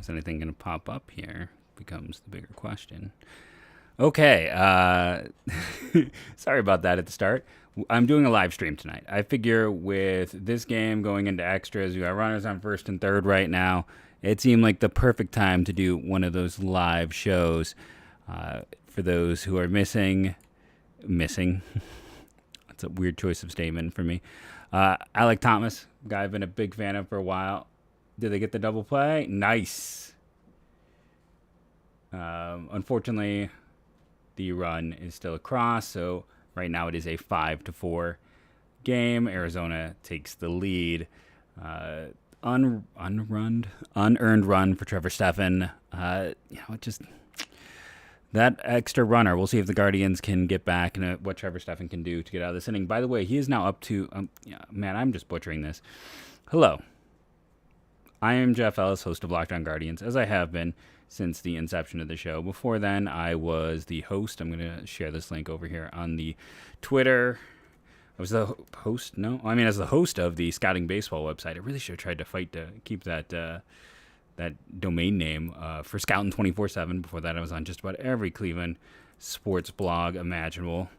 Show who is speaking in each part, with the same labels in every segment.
Speaker 1: Is anything going to pop up here? Becomes the bigger question. Okay. Sorry about that at the start. I'm doing a live stream tonight. I figure with this game going into extras, we got runners on first and third right now. It seemed like the perfect time to do one of those live shows. For those who are missing. That's a weird choice of statement for me. Alec Thomas, guy I've been a big fan of for a while. Did they get the double play? Nice. Unfortunately, the run is still across, so right now it is a 5-4 game. Arizona takes the lead. Unearned run for Trevor Stephan. Just that extra runner. We'll see if the Guardians can get back and what Trevor Stephan can do to get out of this inning. By the way, he is now up to. Man, I'm just butchering this. Hello. I am Jeff Ellis, host of Locked On Guardians, as I have been since the inception of the show. Before then, I was the host. I'm going to share this link over here on the Twitter. I was the host. No, I mean as the host of the Scouting Baseball website. I really should have tried to fight to keep that domain name for Scouting 24/7. Before that, I was on just about every Cleveland sports blog imaginable.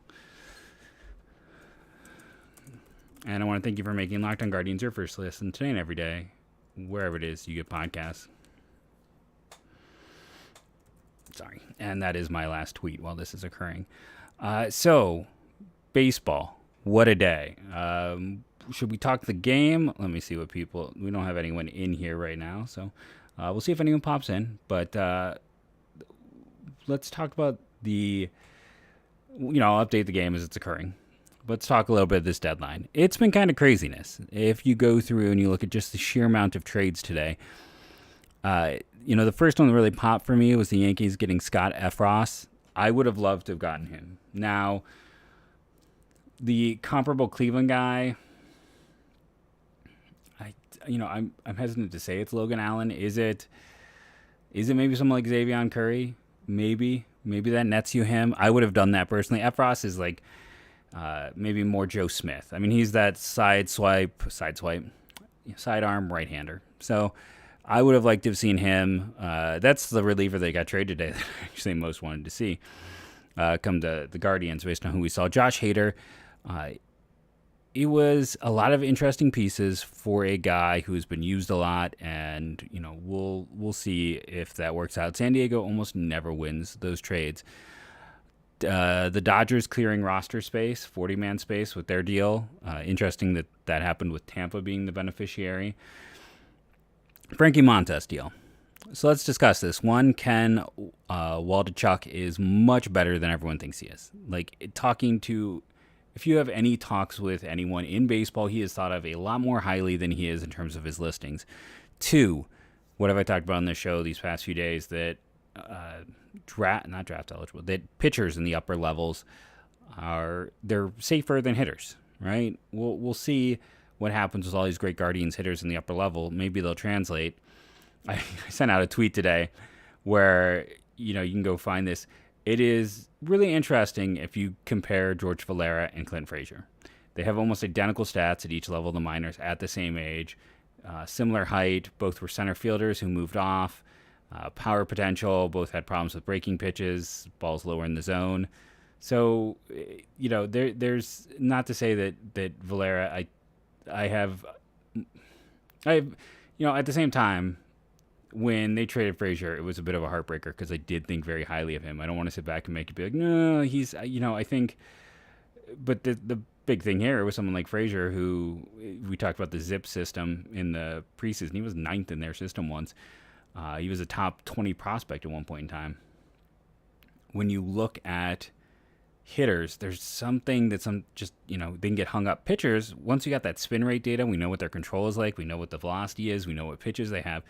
Speaker 1: And I want to thank you for making Locked On Guardians your first listen today and every day, wherever it is you get podcasts. Sorry. And that is my last tweet while this is occurring. So, baseball. What a day. Should we talk the game? Let me see what people... We don't have anyone in here right now, so we'll see if anyone pops in. But let's talk about I'll update the game as it's occurring. Let's talk a little bit of this deadline. It's been kind of craziness. If you go through and you look at just the sheer amount of trades today, the first one that really popped for me was the Yankees getting Scott Efros. I would have loved to have gotten him. Now, the comparable Cleveland guy, I'm hesitant to say it's Logan Allen. Is it maybe someone like Xavier Curry? Maybe that nets you him. I would have done that personally. Efros is like maybe more Joe Smith. I mean, he's that sidearm right-hander. So I would have liked to have seen him. That's the reliever they got traded today that I actually most wanted to see come to the Guardians based on who we saw. Josh Hader. It was a lot of interesting pieces for a guy who's been used a lot, and we'll see if that works out. San Diego almost never wins those trades. The Dodgers clearing roster space, 40-man space with their deal. Interesting that happened with Tampa being the beneficiary. Frankie Montas deal. So let's discuss this. One, Ken Waldichuk is much better than everyone thinks he is. If you have any talks with anyone in baseball, he is thought of a lot more highly than he is in terms of his listings. Two, what have I talked about on this show these past few days? That not draft eligible, that pitchers in the upper levels they're safer than hitters, right? We'll see what happens with all these great Guardians hitters in the upper level. Maybe they'll translate. I sent out a tweet today where you can go find this. It is really interesting if you compare George Valera and Clint Frazier. They have almost identical stats at each level of the minors at the same age. Similar height. Both were center fielders who moved off. Power potential. Both had problems with breaking pitches. Balls lower in the zone. So, there's not to say that Valera, at the same time, when they traded Frazier, it was a bit of a heartbreaker because I did think very highly of him. I don't want to sit back and make it be like, no, he's, I think, but the big thing here was someone like Frazier, who we talked about the zip system in the preseason. He was 9th in their system once. He was a top 20 prospect at one point in time. When you look at hitters, there's something that they can get hung up. Pitchers, once you got that spin rate data, we know what their control is like. We know what the velocity is. We know what pitches they have.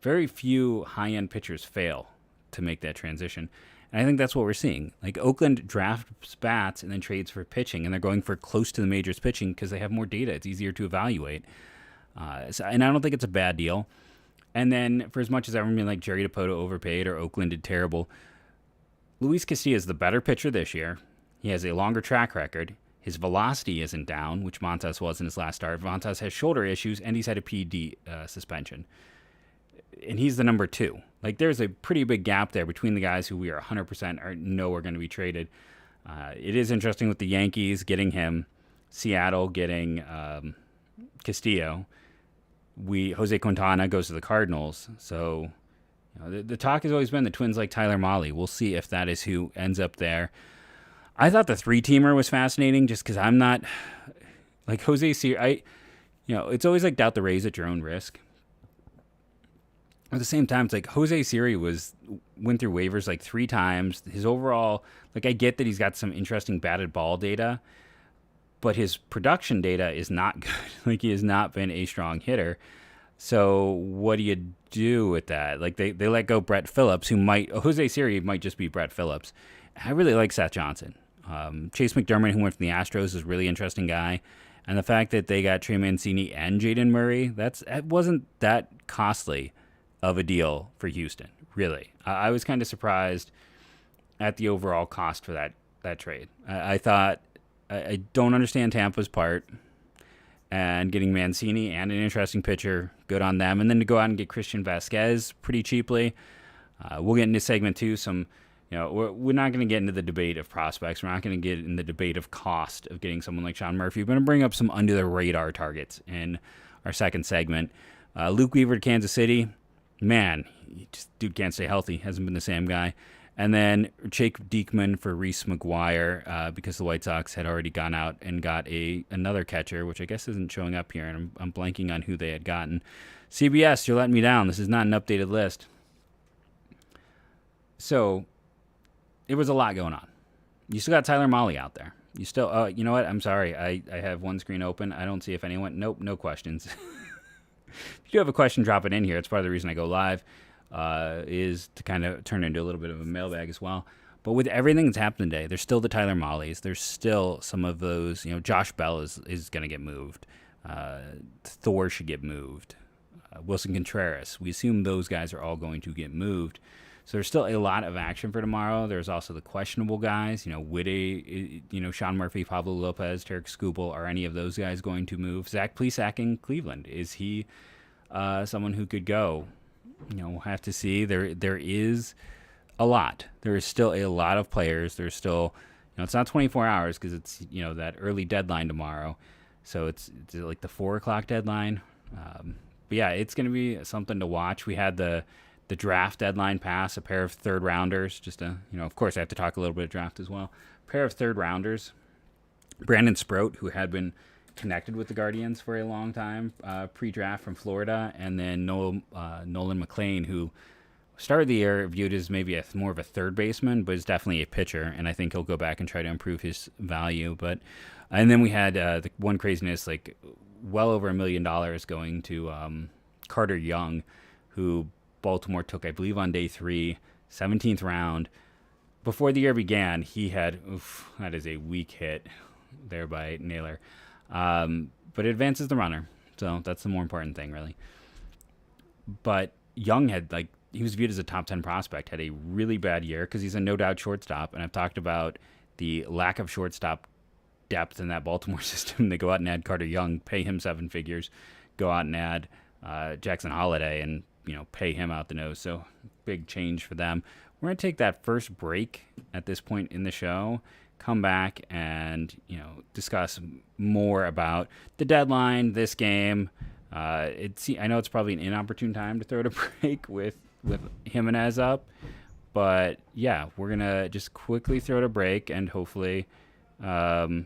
Speaker 1: Very few high-end pitchers fail to make that transition. And I think that's what we're seeing. Like Oakland drafts bats and then trades for pitching, and they're going for close to the majors pitching because they have more data. It's easier to evaluate. And I don't think it's a bad deal. And then for as much as everyone being like Jerry Dipoto overpaid or Oakland did terrible, Luis Castillo is the better pitcher this year. He has a longer track record. His velocity isn't down, which Montas was in his last start. Montas has shoulder issues, and he's had a PD suspension. and he's the number 2. Like, there's a pretty big gap there between the guys who we are 100% know are going to be traded. It is interesting with the Yankees getting him, Seattle getting Castillo. Jose Quintana goes to the Cardinals. So the talk has always been the Twins like Tyler Mahle. We'll see if that is who ends up there. I thought the 3-teamer was fascinating just because I'm not like Jose Siri. It's always like doubt the Rays at your own risk. At the same time, it's like Jose Siri went through waivers like 3 times. His overall, like, I get that he's got some interesting batted ball data, but his production data is not good. Like, he has not been a strong hitter. So what do you do with that? Like, they let go Brett Phillips, Jose Siri might just be Brett Phillips. I really like Seth Johnson. Chase McDermott, who went from the Astros, is a really interesting guy. And the fact that they got Trey Mancini and Jaden Murray, that wasn't that costly of a deal for Houston, really. I was kind of surprised at the overall cost for that trade. I thought, I don't understand Tampa's part, and getting Mancini and an interesting pitcher, good on them. And then to go out and get Christian Vazquez pretty cheaply. We'll get into segment 2. We're not going to get into the debate of prospects. We're not going to get in the debate of cost of getting someone like Sean Murphy. We're going to bring up some under-the-radar targets in our second segment. Luke Weaver to Kansas City. Man, dude can't stay healthy. Hasn't been the same guy. And then Jake Diekman for Reese McGuire because the White Sox had already gone out and got another catcher, which I guess isn't showing up here, and I'm blanking on who they had gotten. CBS, you're letting me down. This is not an updated list. So it was a lot going on. You still got Tyler Mahle out there. You still, you know what? I'm sorry. I have one screen open. I don't see if anyone, nope, no questions. If you do have a question, drop it in here. It's part of the reason I go live, is to kind of turn into a little bit of a mailbag as well. But with everything that's happened today, there's still the Tyler Mahles. There's still some of those, Josh Bell is going to get moved. Thor should get moved. Wilson Contreras. We assume those guys are all going to get moved. So there's still a lot of action for tomorrow. There's also the questionable guys, Witte, Sean Murphy, Pablo Lopez, Tarek Skubal. Are any of those guys going to move? Zach Plesac in Cleveland. Is he someone who could go? We'll have to see. There is a lot. There is still a lot of players. There's still, it's not 24 hours because it's, that early deadline tomorrow. So it's like the 4 o'clock deadline. But yeah, it's going to be something to watch. We had the draft deadline pass, a pair of third rounders, of course I have to talk a little bit of draft as well. A pair of third rounders, Brandon Sproat, who had been connected with the Guardians for a long time, pre-draft from Florida, and then Nolan McLean, who started the year viewed as maybe more of a third baseman, but is definitely a pitcher, and I think he'll go back and try to improve his value. And then we had the one craziness, like well over $1 million going to Carter Young, who Baltimore took, I believe, on day 3, 17th round. Before the year began, he had, that is a weak hit there by Naylor. But it advances the runner, so that's the more important thing, really. But Young he was viewed as a top 10 prospect, had a really bad year because he's a no-doubt shortstop, and I've talked about the lack of shortstop depth in that Baltimore system. They go out and add Carter Young, pay him 7 figures, go out and add Jackson Holiday, and pay him out the nose. So big change for them. We're going to take that first break at this point in the show, come back and, discuss more about the deadline, this game. I know it's probably an inopportune time to throw it a break with Jimenez up, but yeah, we're going to just quickly throw it a break, and hopefully, the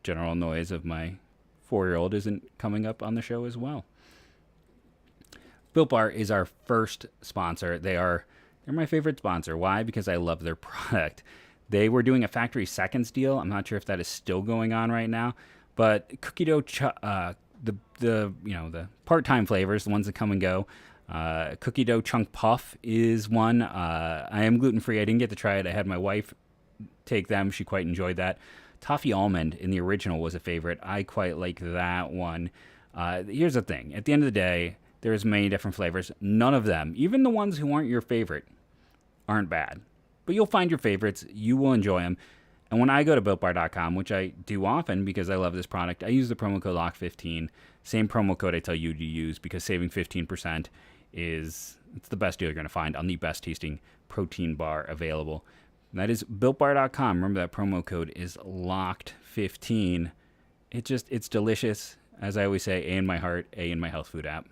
Speaker 1: general noise of my 4-year-old isn't coming up on the show as well. Built Bar is our first sponsor. They're my favorite sponsor. Why? Because I love their product. They were doing a factory seconds deal. I'm not sure if that is still going on right now, but cookie dough, the part-time flavors, the ones that come and go. Cookie dough chunk puff is one. I am gluten-free. I didn't get to try it. I had my wife take them. She quite enjoyed that. Toffee almond in the original was a favorite. I quite like that one. Here's the thing. At the end of the day, there's many different flavors. None of them, even the ones who aren't your favorite, aren't bad. But you'll find your favorites. You will enjoy them. And when I go to BuiltBar.com, which I do often because I love this product, I use the promo code LOCK15. Same promo code I tell you to use because saving 15% it's the best deal you're going to find on the best tasting protein bar available. And that is BuiltBar.com. Remember that promo code is LOCKED15. It's delicious. As I always say, A in my heart, A in my health food app.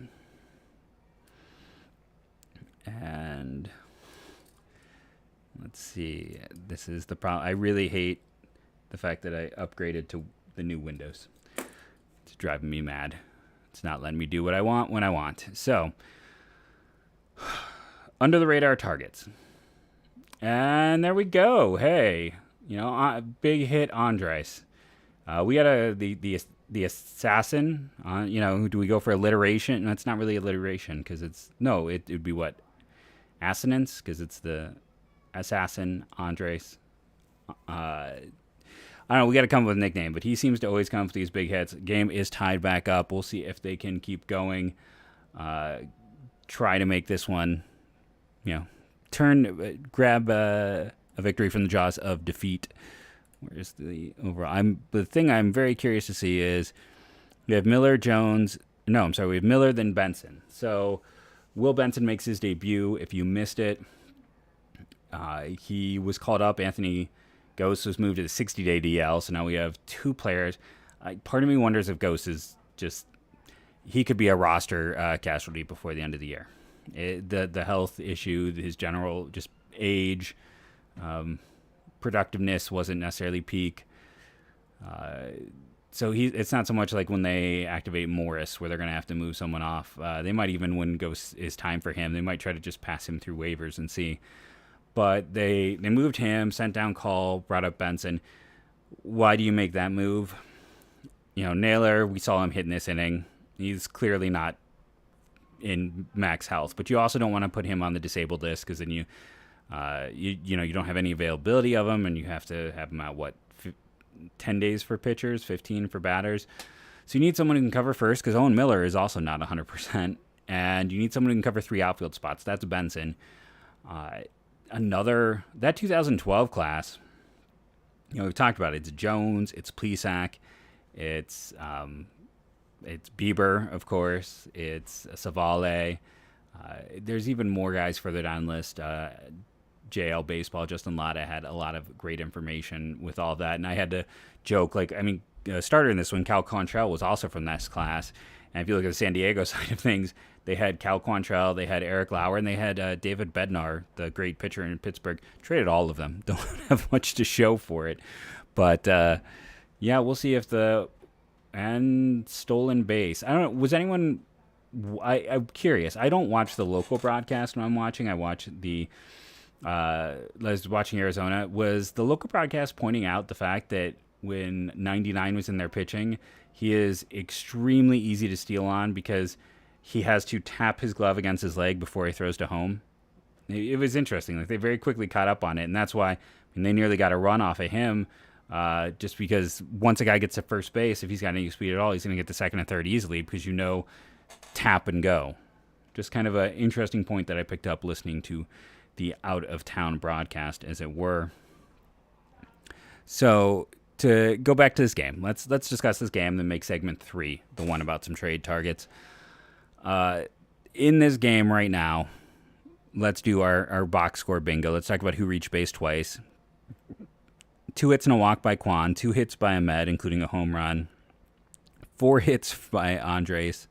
Speaker 1: And let's see. This is the problem. I really hate the fact that I upgraded to the new Windows. It's driving me mad. It's not letting me do what I want when I want. So, under the radar targets. And there we go. Hey, big hit Andres. We got the assassin. Do we go for alliteration? No, it's not really alliteration because it would be what? Assonance, because it's the assassin Andres. I don't know. We got to come up with a nickname, but he seems to always come up with these big hits. Game is tied back up. We'll see if they can keep going. Try to make this one, grab a victory from the jaws of defeat. Where's the overall? The thing I'm very curious to see is we have Miller, Jones. No, I'm sorry. We have Miller, then Benson. So Will Benson makes his debut. If you missed it, he was called up. Anthony Ghost was moved to the 60-day DL. So now we have two players. Part of me wonders if Ghost is he could be a roster casualty before the end of the year. The health issue, his general just age, productiveness wasn't necessarily peak. So it's not so much like when they activate Morris where they're going to have to move someone off. They might even, when Ghost is time for him, they might try to just pass him through waivers and see. But they moved him, sent down Call, brought up Benson. Why do you make that move? Naylor, we saw him hit in this inning. He's clearly not in max health, but you also don't want to put him on the disabled list because then you don't have any availability of him, and you have to have him out 10 days for pitchers, 15 for batters. So you need someone who can cover first because Owen Miller is also not 100%, and you need someone who can cover 3 outfield spots. That's Benson. That 2012 class, we've talked about it. It's Jones, it's Plesac, it's Bieber, of course, it's Savale. There's even more guys further down the list. JL Baseball, Justin Latta had a lot of great information with all that. And I had to joke, starter in this one, Cal Quantrill, was also from this class. And if you look at the San Diego side of things, they had Cal Quantrill, they had Eric Lauer, and they had David Bednar, the great pitcher in Pittsburgh. Traded all of them. Don't have much to show for it. But, we'll see if and stolen base. I don't know. Was anyone... I'm curious. I don't watch the local broadcast when I'm watching. I watch I was watching Arizona. Was the local broadcast pointing out the fact that when 99 was in there pitching, he is extremely easy to steal on because he has to tap his glove against his leg before he throws to home? It was interesting. They very quickly caught up on it, and that's why they nearly got a run off of him. Just because once a guy gets to first base, if he's got any speed at all, he's going to get to second and third easily because tap and go. Just kind of an interesting point that I picked up listening to the out-of-town broadcast, as it were. So to go back to this game, let's discuss this game, then make segment 3, the one about some trade targets. In this game right now, let's do our box score bingo. Let's talk about who reached base twice. 2 hits and a walk by Quan, 2 hits by Ahmed, including a home run, 4 hits by Andres,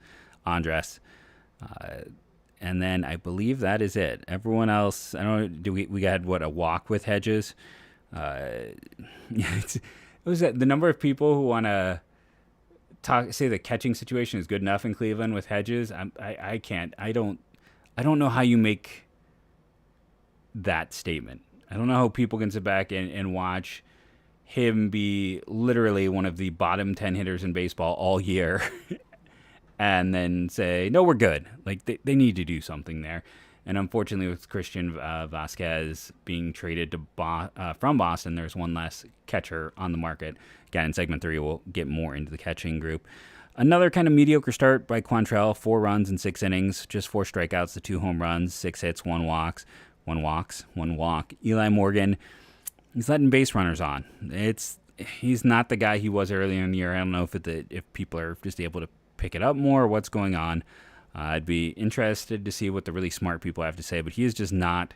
Speaker 1: and then I believe that is it. Everyone else, I don't know, we had a walk with Hedges? It was the number of people who want to say the catching situation is good enough in Cleveland with Hedges. I can't. I don't know how you make that statement. I don't know how people can sit back and watch him be literally one of the bottom 10 hitters in baseball all year and then say, no, we're good. They need to do something there. And unfortunately, with Christian Vazquez being traded to from Boston, there's one less catcher on the market. Again, in segment 3, we'll get more into the catching group. Another kind of mediocre start by Quantrill, 4 runs in 6 innings, just 4 strikeouts to 2 home runs, 6 hits, 1 walk. Eli Morgan, he's letting base runners on. He's not the guy he was earlier in the year. I don't know if people are just able to pick it up more or what's going on. I'd be interested to see what the really smart people have to say, but he is just not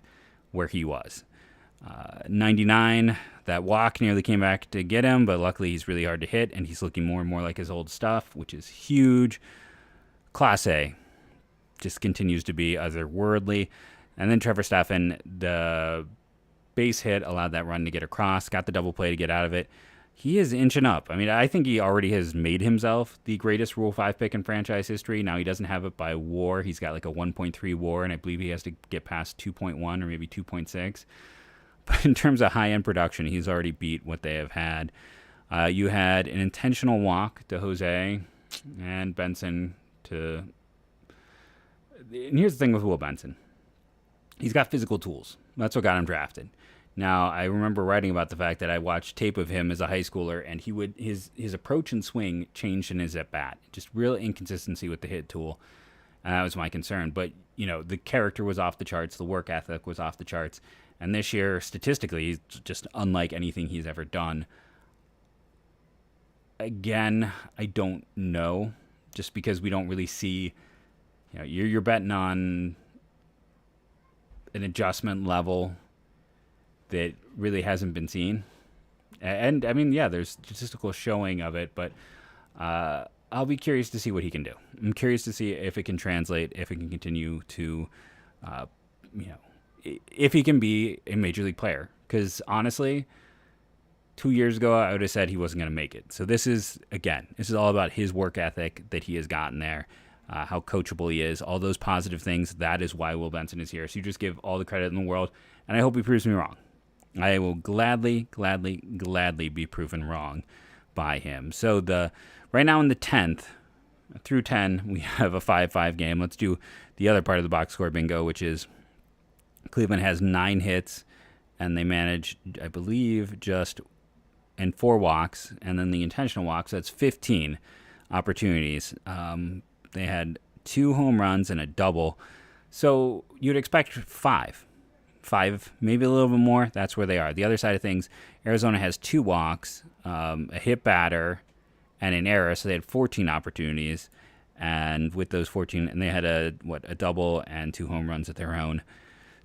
Speaker 1: where he was. 99, that walk nearly came back to get him, but luckily he's really hard to hit, and he's looking more and more like his old stuff, which is huge. Class A just continues to be otherworldly. And then Trevor Stephan, the base hit allowed that run to get across, got the double play to get out of it. He is inching up. I mean, I think he already has made himself the greatest Rule 5 pick in franchise history. Now, he doesn't have it by WAR. He's got like a 1.3 WAR, and I believe he has to get past 2.1 or maybe 2.6. But in terms of high-end production, he's already beat what they have had. You had an intentional walk to Jose and Benson to... And here's the thing with Will Benson. He's got physical tools. That's what got him drafted. Now, I remember writing about the fact that I watched tape of him as a high schooler, and his approach and swing changed in his at-bat. Just real inconsistency with the hit tool. And that was my concern. But, the character was off the charts. The work ethic was off the charts. And this year, statistically, he's just unlike anything he's ever done. Again, I don't know. Just because we don't really see, you're betting on an adjustment level that really hasn't been seen. And I mean, yeah, there's statistical showing of it, but I'll be curious to see what he can do. I'm curious to see if it can translate, if it can continue to, if he can be a major league player. Because honestly, 2 years ago, I would have said he wasn't going to make it. So this is all about his work ethic that he has gotten there, how coachable he is, all those positive things. That is why Will Benson is here. So you just give all the credit in the world, and I hope he proves me wrong. I will gladly be proven wrong by him. So right now in the 10th, through 10, we have a 5-5 game. Let's do the other part of the box score bingo, which is Cleveland has 9 hits, and they manage, I believe, and 4 walks, and then the intentional walks. That's 15 opportunities. They had 2 home runs and a double. So you'd expect 5, maybe a little bit more. That's where they are. The other side of things, Arizona has 2 walks, a hit batter, and an error. So they had 14 opportunities. And with those 14, and they had a double and 2 home runs of their own.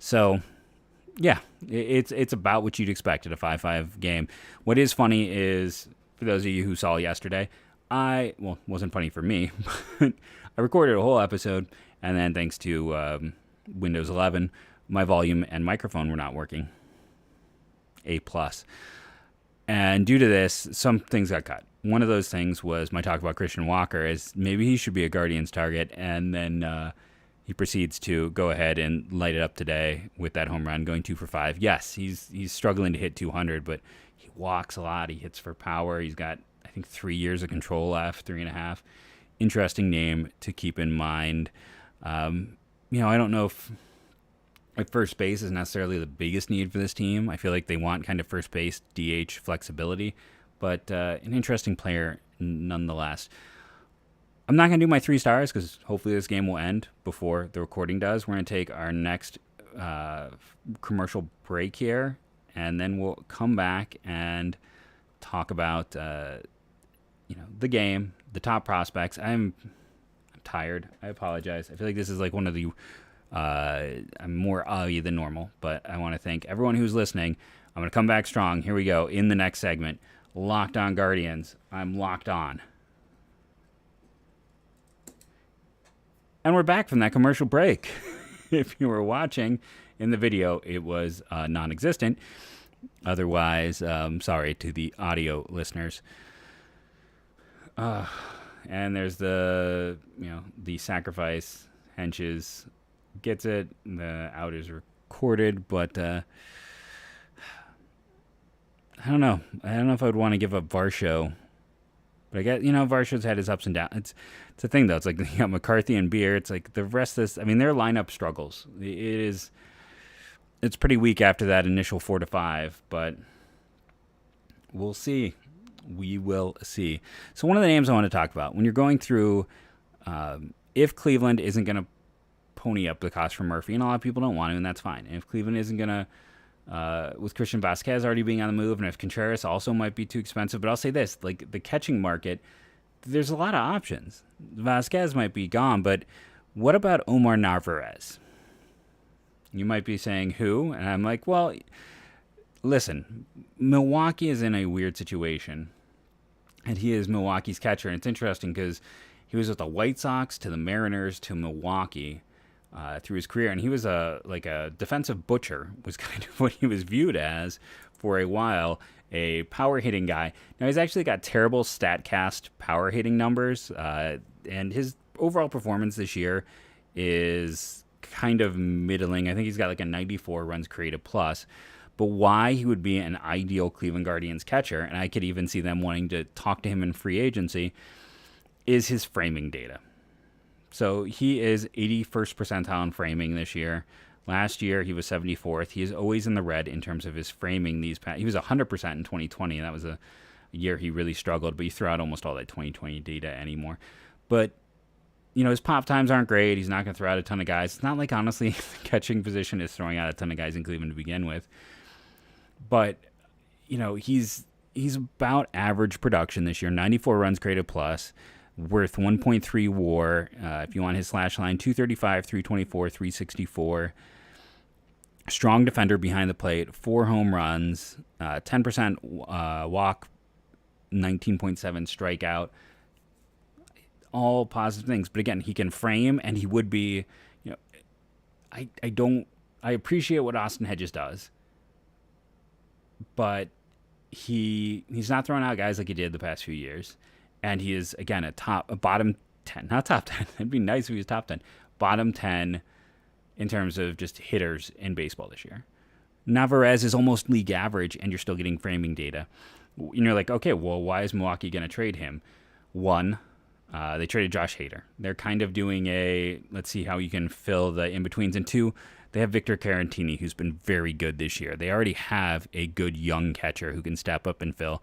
Speaker 1: So, yeah, it's about what you'd expect at a 5-5 game. What is funny is, for those of you who saw yesterday, it wasn't funny for me, but I recorded a whole episode, and then thanks to Windows 11, my volume and microphone were not working. A+. And due to this, some things got cut. One of those things was my talk about Christian Walker, as maybe he should be a Guardians target, and then he proceeds to go ahead and light it up today with that home run, going 2 for 5. Yes, he's struggling to hit 200, but he walks a lot. He hits for power. He's got, I think, 3 years of control left, 3.5. Interesting name to keep in mind. I don't know if first base is necessarily the biggest need for this team. I feel like they want kind of first base DH flexibility, but an interesting player nonetheless. I'm not going to do my 3 stars because hopefully this game will end before the recording does. We're going to take our next commercial break here, and then we'll come back and talk about the game, the top prospects. I'm tired. I apologize. I feel like this is like one of the I'm more than normal, but I want to thank everyone who's listening. I'm going to come back strong. Here we go in the next segment. Locked On Guardians. I'm locked on. And we're back from that commercial break. If you were watching in the video, it was non-existent. Otherwise, sorry to the audio listeners. And there's the sacrifice. Henches gets it. The out is recorded, but I don't know. I don't know if I would want to give up Varsho. But I guess, Varsho's had his ups and downs. It's a thing, though. It's like, McCarthy and Beer. It's like the rest of this. I mean, their lineup struggles. It's pretty weak after that initial 4-5, but we'll see. We will see. So one of the names I want to talk about, when you're going through, if Cleveland isn't going to pony up the cost for Murphy, and a lot of people don't want to, and that's fine. And if Cleveland isn't going to, with Christian Vazquez already being on the move, and if Contreras also might be too expensive, but I'll say this, like the catching market, there's a lot of options. Vazquez might be gone, but What about Omar Narvaez? You might be saying who? And I'm like, well, listen, Milwaukee is in a weird situation. And he is Milwaukee's catcher. And it's interesting because he was with the White Sox to the Mariners to Milwaukee through his career. And he was a defensive butcher was kind of what he was viewed as for a while. A power hitting guy. Now he's actually got terrible StatCast power hitting numbers. And his overall performance this year is kind of middling. I think he's got like a 94 runs created plus. But why he would be an ideal Cleveland Guardians catcher, and I could even see them wanting to talk to him in free agency, is his framing data. So he is 81st percentile in framing this year. Last year he was 74th. He is always in the red in terms of his framing. He was 100% in 2020, and that was a year he really struggled. But you throw out almost all that 2020 data anymore. But his pop times aren't great. He's not going to throw out a ton of guys. It's not like, honestly, the catching position is throwing out a ton of guys in Cleveland to begin with. But, he's about average production this year. 94 runs created plus, worth 1.3 WAR. If you want his slash line, 235, 324, 364. Strong defender behind the plate, 4 home runs, 10% walk, 19.7 strikeout. All positive things. But again, he can frame, and he would be, I appreciate what Austin Hedges does. But he's not throwing out guys like he did the past few years. And he is, again, a bottom 10. Not top 10. It'd be nice if he was top 10. Bottom 10 in terms of just hitters in baseball this year. Narvaez is almost league average, and you're still getting framing data. You're like, okay, well, why is Milwaukee going to trade him? One, they traded Josh Hader. They're kind of doing let's see how you can fill the in-betweens. And two, they have Victor Caratini, who's been very good this year. They already have a good young catcher who can step up and fill.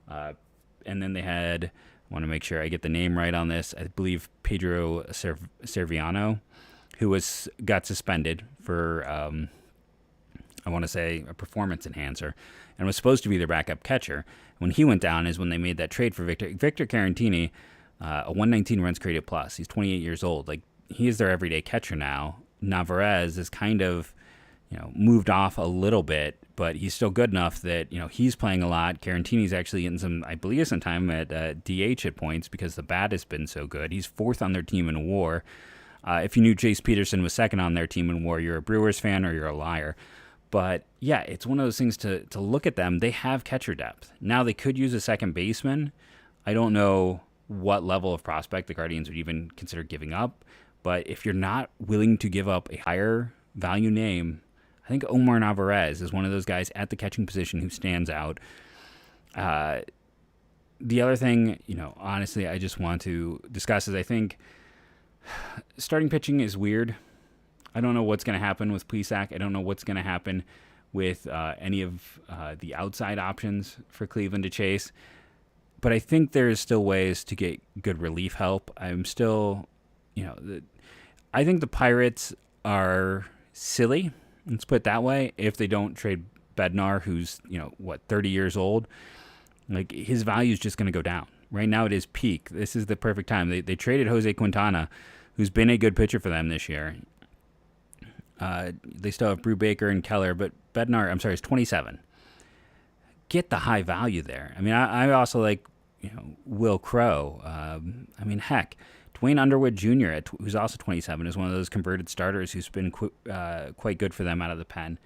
Speaker 1: And then they had, I want to make sure I get the name right on this, I believe Pedro Serviano, who got suspended for, I want to say, a performance enhancer, and was supposed to be their backup catcher. When he went down is when they made that trade for Victor Caratini, a 119 runs created plus. He's 28 years old. Like, he is their everyday catcher now. Narvaez is kind of, moved off a little bit, but he's still good enough that, he's playing a lot. Carantini's actually getting some time at DH at points because the bat has been so good. He's 4th on their team in WAR. If you knew Jace Peterson was 2nd on their team in WAR, you're a Brewers fan or you're a liar. But yeah, it's one of those things to look at them. They have catcher depth. Now they could use a second baseman. I don't know what level of prospect the Guardians would even consider giving up. But if you're not willing to give up a higher value name, I think Omar Narvaez is one of those guys at the catching position who stands out. The other thing, honestly, I just want to discuss is I think starting pitching is weird. I don't know what's going to happen with Plesac. I don't know what's going to happen with any of the outside options for Cleveland to chase. But I think there's still ways to get good relief help. I'm still, I think the Pirates are silly, let's put it that way, if they don't trade Bednar, who's, 30 years old. Like, his value is just going to go down. Right now it is peak. This is the perfect time. They traded Jose Quintana, who's been a good pitcher for them this year. They still have Brubaker and Keller, but Bednar, is 27. Get the high value there. I mean, I also like, Will Crow. Heck, Dwayne Underwood Jr., who's also 27, is one of those converted starters who's been quite good for them out of the pen.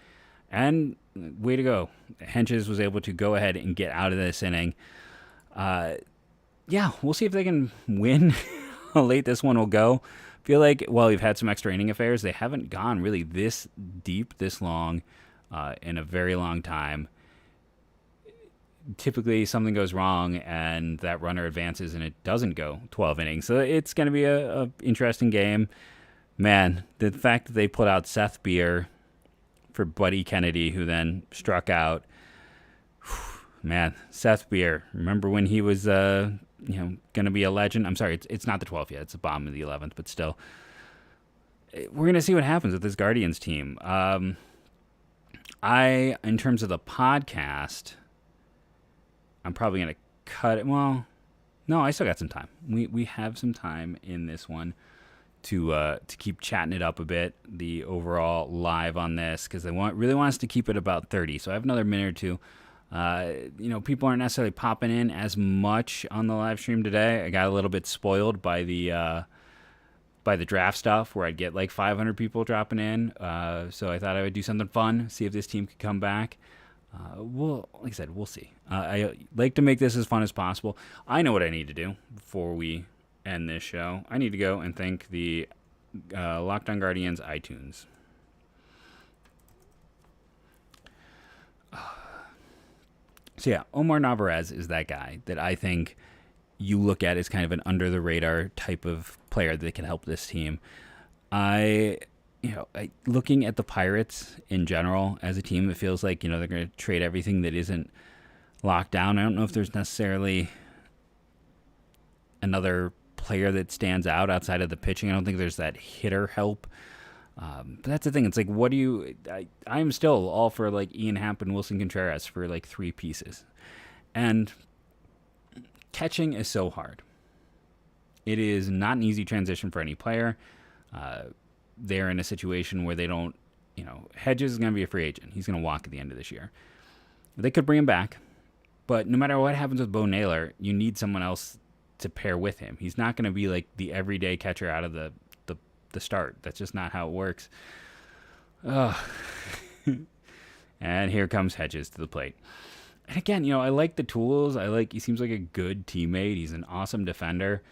Speaker 1: And way to go. Henches was able to go ahead and get out of this inning. We'll see if they can win. How late this one will go. Feel like, we've had some extra inning affairs. They haven't gone really this deep, this long, in a very long time. Typically, something goes wrong and that runner advances and it doesn't go 12 innings. So it's going to be a interesting game. Man, the fact that they put out Seth Beer for Buddy Kennedy, who then struck out. Man, Seth Beer. Remember when he was, going to be a legend? I'm sorry, it's not the 12th yet. It's the bottom of the 11th, but still. We're going to see what happens with this Guardians team. In terms of the podcast, I'm probably going to cut it. Well, no, I still got some time. We have some time in this one to keep chatting it up a bit, the overall live on this, because they really want us to keep it about 30. So I have another minute or two. People aren't necessarily popping in as much on the live stream today. I got a little bit spoiled by the draft stuff where I'd get like 500 people dropping in. So I thought I would do something fun, see if this team could come back. Like I said, we'll see. I like to make this as fun as possible. I know what I need to do before we end this show. I need to go and thank the Locked On Guardians iTunes. So yeah, Omar Narvaez is that guy that I think you look at as kind of an under the radar type of player that can help this team. Looking at the Pirates in general as a team, it feels like, they're going to trade everything that isn't locked down. I don't know if there's necessarily another player that stands out outside of the pitching. I don't think there's that hitter help. But that's the thing. It's like, I'm still all for like Ian Happ and Wilson Contreras for like 3 pieces. And catching is so hard. It is not an easy transition for any player. They're in a situation where they don't, Hedges is going to be a free agent. He's going to walk at the end of this year. They could bring him back, but no matter what happens with Bo Naylor, you need someone else to pair with him. He's not going to be like the everyday catcher out of the start. That's just not how it works. And here comes Hedges to the plate. And again, I like the tools. He seems like a good teammate. He's an awesome defender.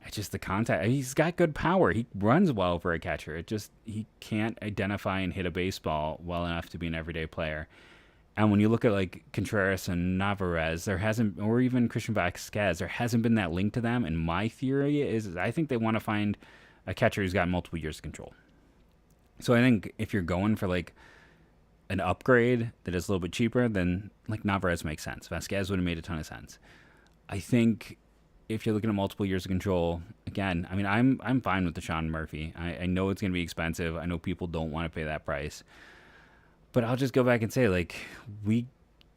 Speaker 1: It's just the contact. He's got good power. He runs well for a catcher. He can't identify and hit a baseball well enough to be an everyday player. And when you look at like Contreras and Narvaez, or even Christian Vazquez, there hasn't been that link to them. And my theory is I think they want to find a catcher who's got multiple years of control. So I think if you're going for like an upgrade that is a little bit cheaper, then like Narvaez makes sense. Vazquez would have made a ton of sense. I think if you're looking at multiple years of control, again, I mean, I'm fine with the Sean Murphy. I know it's going to be expensive. I know people don't want to pay that price. But I'll just go back and say, like, we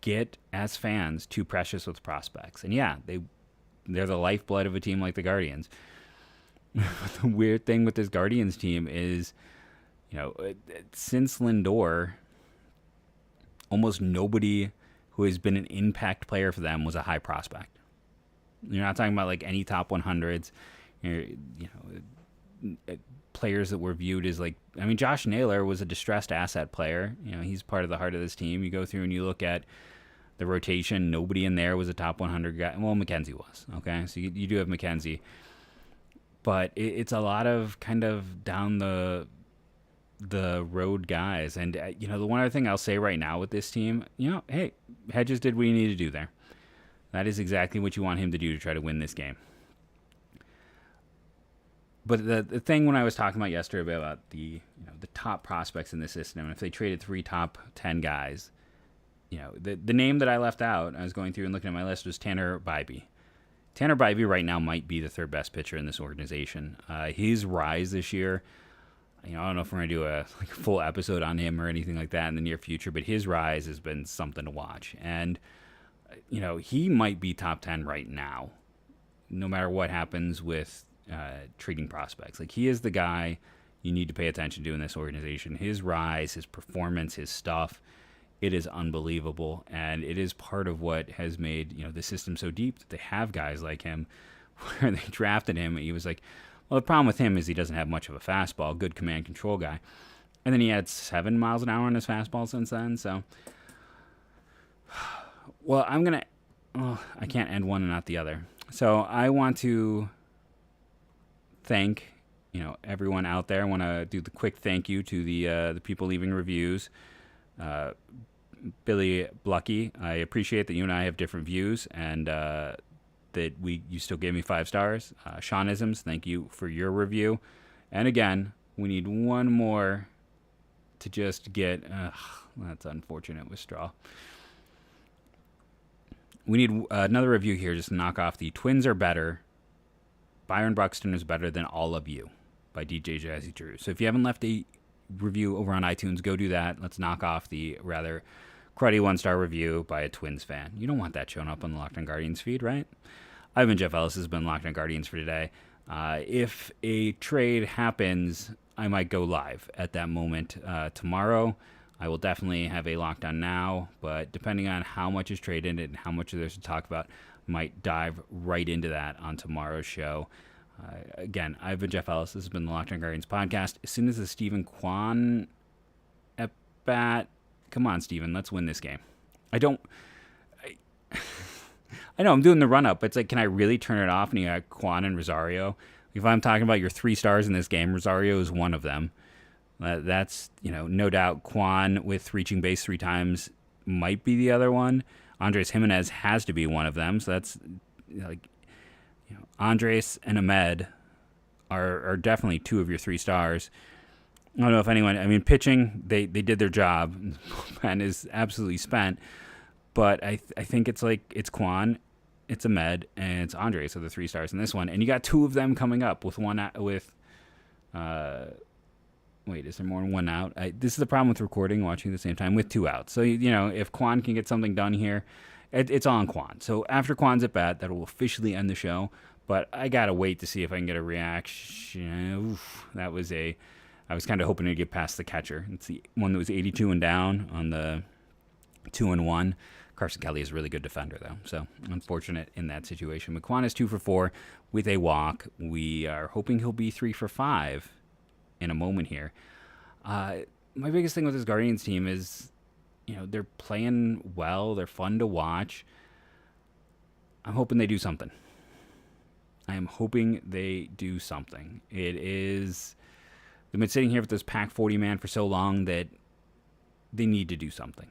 Speaker 1: get, as fans, too precious with prospects. And yeah, they're the lifeblood of a team like the Guardians. But the weird thing with this Guardians team is, since Lindor, almost nobody who has been an impact player for them was a high prospect. You're not talking about like any top 100s, players that were viewed as like, Josh Naylor was a distressed asset player. He's part of the heart of this team. You go through and you look at the rotation, nobody in there was a top 100 guy. Well, McKenzie was, okay? So you do have McKenzie. But it's a lot of kind of down the road guys. And, the one other thing I'll say right now with this team, hey, Hedges did what he needed to do there. That is exactly what you want him to do to try to win this game. But the thing when I was talking about yesterday about the top prospects in the system, if they traded 3 top 10 guys, the name that I left out, I was going through and looking at my list, was Tanner Bybee. Tanner Bybee right now might be the 3rd best pitcher in this organization. His rise this year, I don't know if we're going to do a full episode on him or anything like that in the near future, but his rise has been something to watch. And he might be top 10 right now, no matter what happens with trading prospects. Like, he is the guy you need to pay attention to in this organization. His rise, his performance, his stuff, it is unbelievable. And it is part of what has made, the system so deep that they have guys like him where they drafted him. And he was like, well, the problem with him is he doesn't have much of a fastball, good command control guy. And then he had 7 miles an hour on his fastball since then. So, well, I can't end one and not the other. So I want to thank, everyone out there. I want to do the quick thank you to the people leaving reviews. Billy Blucky, I appreciate that you and I have different views and that you still gave me 5 stars. Seanisms, thank you for your review. And again, we need one more to just get, that's unfortunate with Straw. We need another review here just to knock off the Twins are better. Byron Buxton is better than all of you by DJ Jazzy Drew. So if you haven't left a review over on iTunes, go do that. Let's knock off the rather cruddy 1-star review by a Twins fan. You don't want that showing up on the Locked On Guardians feed, right? I've been Jeff Ellis. This has been Locked On Guardians for today. If a trade happens, I might go live at that moment tomorrow. I will definitely have a lockdown now, but depending on how much is traded and how much there's to talk about, might dive right into that on tomorrow's show. Again, I've been Jeff Ellis. This has been the Locked On Guardians podcast. As soon as the Stephen Kwan at bat, come on, Stephen, let's win this game. I know I'm doing the run up, but it's like, can I really turn it off? And you got Kwan and Rosario. If I'm talking about your 3 stars in this game, Rosario is one of them. That's, no doubt Kwan with reaching base 3 times might be the other one. Andres Jimenez has to be one of them. So that's Andres and Ahmed are definitely 2 of your 3 stars. I don't know if anyone, pitching, they did their job and is absolutely spent. But I think it's Kwan, it's Ahmed, and it's Andres, so the 3 stars in this one. And you got 2 of them coming up with one with wait, is there more than 1 out? This is the problem with recording, watching at the same time, with 2 outs. So, if Kwan can get something done here, it's on Kwan. So after Kwan's at bat, that will officially end the show. But I got to wait to see if I can get a reaction. I was kind of hoping to get past the catcher. It's the one that was 82 and down on the 2-1. Carson Kelly is a really good defender, though. So unfortunate in that situation. McQuan is 2 for 4 with a walk. We are hoping he'll be 3 for 5 in a moment here. My biggest thing with this Guardians team is, they're playing well. They're fun to watch. I'm hoping they do something. It is... They've been sitting here with this Pack 40 man for so long that they need to do something.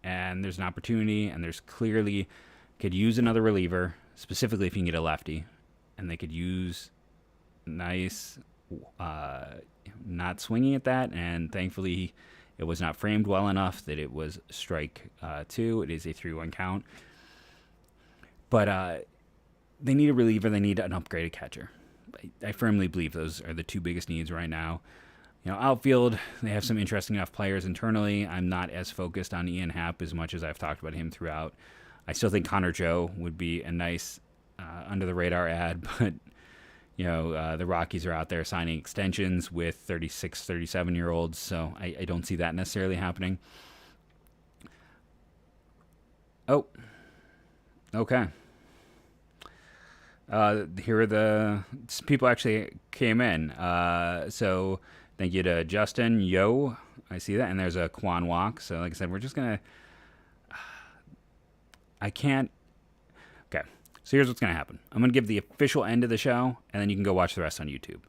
Speaker 1: And there's an opportunity, and there's clearly could use another reliever, specifically if you can get a lefty. And they could use nice, not swinging at that. And thankfully, it was not framed well enough that it was strike 2. It is a 3-1 count. But they need a reliever. They need an upgraded catcher. I firmly believe those are the 2 biggest needs right now. Outfield, they have some interesting enough players internally. I'm not as focused on Ian Happ as much as I've talked about him throughout. I still think Connor Joe would be a nice under-the-radar ad, but, the Rockies are out there signing extensions with 36, 37-year-olds, so I don't see that necessarily happening. Oh, okay. Here are the people actually came in. So thank you to Justin. Yo, I see that. And there's a Kwan walk. So like I said, we're just going to... I can't... Okay. So here's what's going to happen. I'm going to give the official end of the show, and then you can go watch the rest on YouTube.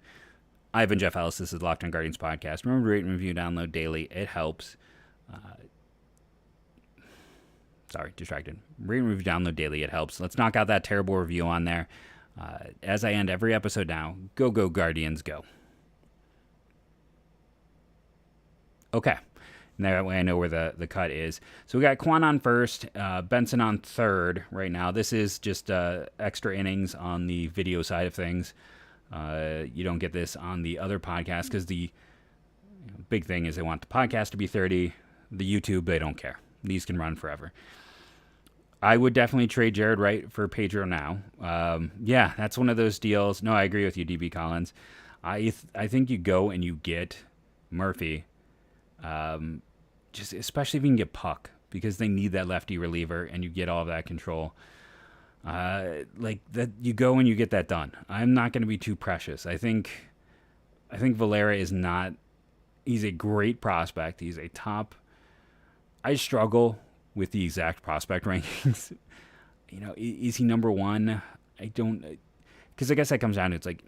Speaker 1: I've been Jeff Ellis. This is the Locked On Guardians podcast. Remember to rate and review, download daily. It helps. Sorry, distracted. Rate and review, download daily. It helps. Let's knock out that terrible review on there. As I end every episode now, go Guardians, go. Okay. And that way I know where the cut is. So we got Kwan on first, Benson on third right now. This is just extra innings on the video side of things. You don't get this on the other podcast because the big thing is they want the podcast to be 30. The YouTube, they don't care. These can run forever. I would definitely trade Jared Wright for Pedro now. Yeah, that's one of those deals. No, I agree with you, DB Collins. I think you go and you get Murphy, just especially if you can get Puck, because they need that lefty reliever, and you get all of that control. Like that, you go and you get that done. I'm not going to be too precious. I think Valera is not. He's a great prospect. He's a top. I struggle with the exact prospect rankings. Is he number 1? I don't, because I guess that comes down to, it's like,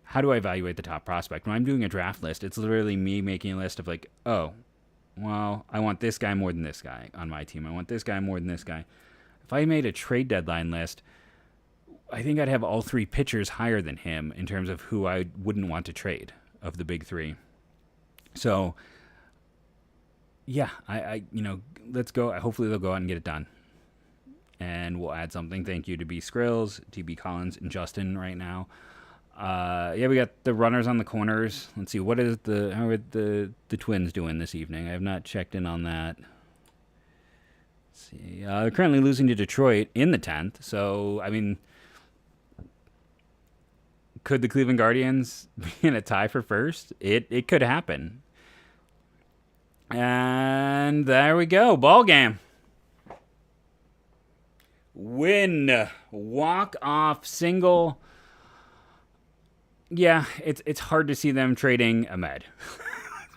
Speaker 1: how do I evaluate the top prospect? When I'm doing a draft list, it's literally me making a list of like, oh, well, I want this guy more than this guy on my team. I want this guy more than this guy. If I made a trade deadline list, I think I'd have all 3 pitchers higher than him in terms of who I wouldn't want to trade of the big 3. So, yeah, I let's go. Hopefully they'll go out and get it done. And we'll add something. Thank you to B. Skrills, TB Collins, and Justin right now. Yeah, we got the runners on the corners. Let's see, how are the Twins doing this evening? I have not checked in on that. Let's see. They're currently losing to Detroit in the 10th. So, could the Cleveland Guardians be in a tie for first? It could happen. And there we go. Ball game. Win. Walk-off single. Yeah, it's hard to see them trading Ahmed.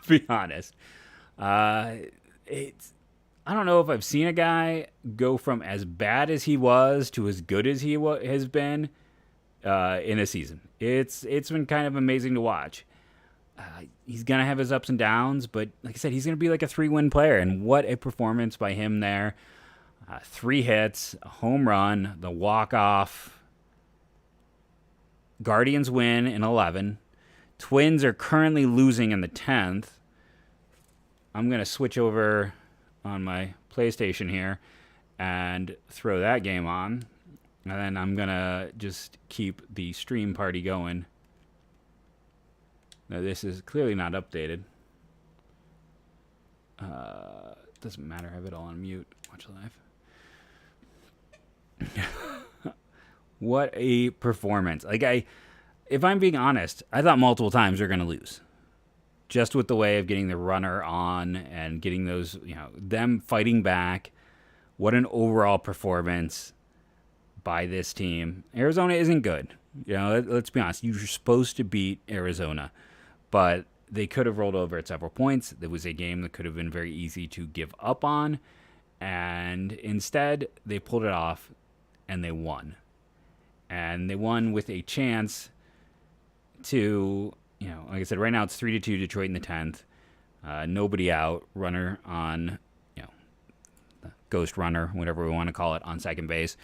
Speaker 1: To be honest. I don't know if I've seen a guy go from as bad as he was to as good as he has been in a season. It's been kind of amazing to watch. He's going to have his ups and downs, but like I said, he's going to be like a 3-win player, and what a performance by him there. 3 hits, a home run, the walk-off. Guardians win in 11. Twins are currently losing in the 10th. I'm going to switch over on my PlayStation here and throw that game on. And then I'm going to just keep the stream party going. Now, this is clearly not updated. Doesn't matter. I have it all on mute. Watch live. What a performance. If I'm being honest, I thought multiple times they're going to lose. Just with the way of getting the runner on and getting those, them fighting back. What an overall performance by this team. Arizona isn't good. Let's be honest. You're supposed to beat Arizona, but they could have rolled over at several points. There was a game that could have been very easy to give up on, and instead they pulled it off and they won. And they won with a chance to, like I said, right now it's 3-2 Detroit in the 10th. Nobody out. Runner on, ghost runner, whatever we want to call it, on second base.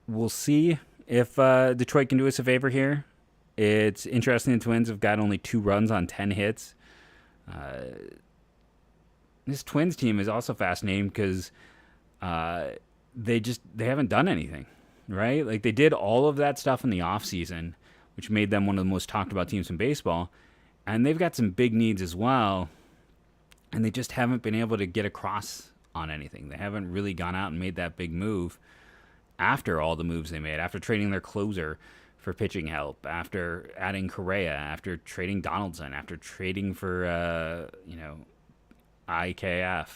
Speaker 1: We'll see if Detroit can do us a favor here. It's interesting the Twins have got only 2 runs on 10 hits. This Twins team is also fascinating because they haven't done anything, right? Like, they did all of that stuff in the offseason, which made them one of the most talked about teams in baseball. And they've got some big needs as well, and they just haven't been able to get across on anything. They haven't really gone out and made that big move after all the moves they made, after trading their closer for pitching help, after adding Correa, after trading Donaldson, after trading for, IKF.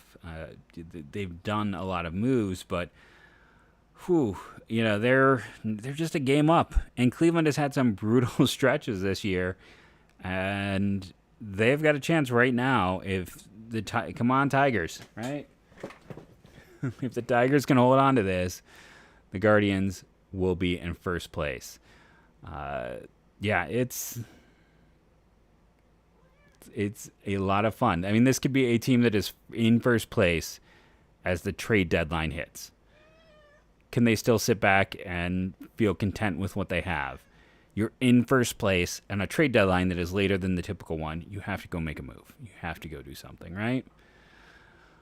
Speaker 1: They've done a lot of moves, but they're just a game up. And Cleveland has had some brutal stretches this year, and they've got a chance right now if come on Tigers, right? If the Tigers can hold on to this, the Guardians will be in first place. It's a lot of fun. I mean, this could be a team that is in first place as the trade deadline hits. Can they still sit back and feel content with what they have? You're in first place, and a trade deadline that is later than the typical one, you have to go make a move. You have to go do something, right?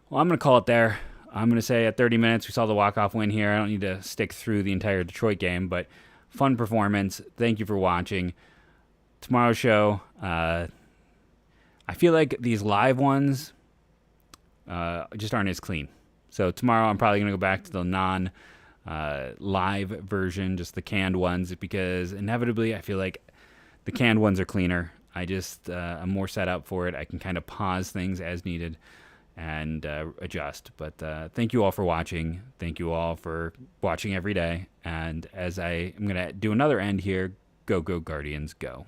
Speaker 1: Well, I'm going to call it there. I'm going to say at 30 minutes, we saw the walk-off win here. I don't need to stick through the entire Detroit game, but fun performance. Thank you for watching. Tomorrow's show, I feel like these live ones just aren't as clean. So tomorrow I'm probably going to go back to the non-live version, just the canned ones, because inevitably I feel like the canned ones are cleaner. I'm more set up for it. I can kind of pause things as needed and adjust. But thank you all for watching. Thank you all for watching every day. And as I am going to do another end here, go Guardians, go.